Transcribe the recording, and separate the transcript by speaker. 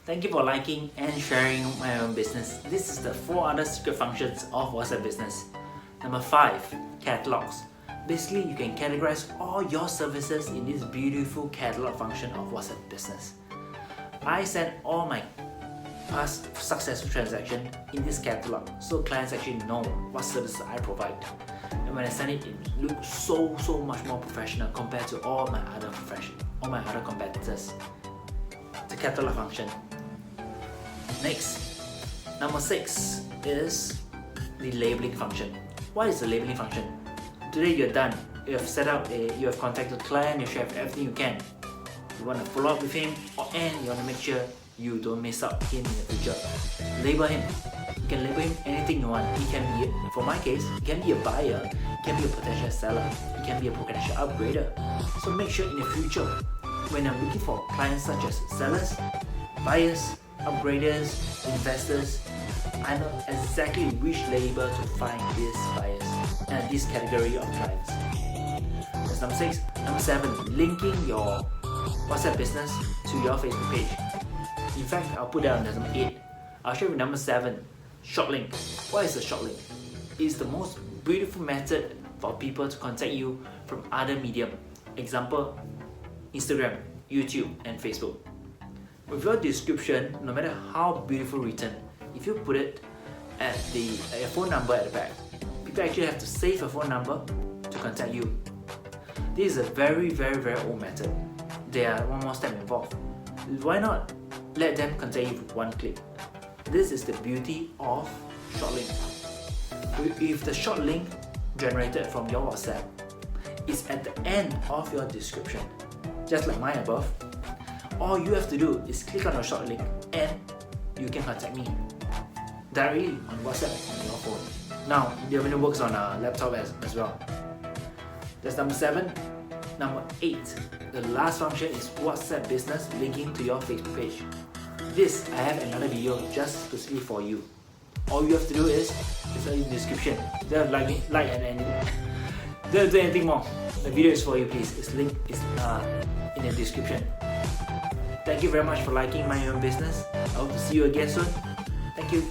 Speaker 1: Thank you for liking and sharing my own business. This is the 4 other secret functions of WhatsApp Business. Number 5, catalogs. Basically, you can categorize all your services in this beautiful catalog function of WhatsApp Business. I send all my past successful transactions in this catalog, so clients actually know what services I provide. And when I send it, it looks so much more professional compared to all my other competitors. The catalog function. Next, number 6 is the labeling function. What is the labeling function? Today you're done. You have contacted the client, you have everything you can. You want to follow up with him, and you want to make sure you don't miss out him in the future. Label him. You can label him anything you want. He can be, for my case, he can be a buyer, he can be a potential seller, he can be a potential upgrader. So make sure in the future, when I'm looking for clients such as sellers, buyers, upgraders, investors, I know exactly which label to find these buyers and this category of clients. That's number 6. Number 7, linking your WhatsApp business to your Facebook page. In fact, I'll put that on number 8. I'll show you number 7, short link. What is a short link? It's the most beautiful method for people to contact you from other medium. Example, Instagram, YouTube, and Facebook. With your description, no matter how beautiful written, if you put it at your phone number at the back, people actually have to save a phone number to contact you. This is a very old method. There are one more step involved. Why not let them contact you with one click? This is the beauty of short link. If the short link generated from your WhatsApp is at the end of your description, just like mine above, all you have to do is click on the short link and you can contact me directly on WhatsApp on your phone. Now, it even works on a laptop as well. That's number 7. Number 8, the last function is WhatsApp Business linking to your Facebook page. This, I have another video just specifically for you. All you have to do is, it's in the description. Don't like and don't do anything more. The video is for you, please. It's linked in the description. Thank you very much for liking my own business. I hope to see you again soon. Thank you.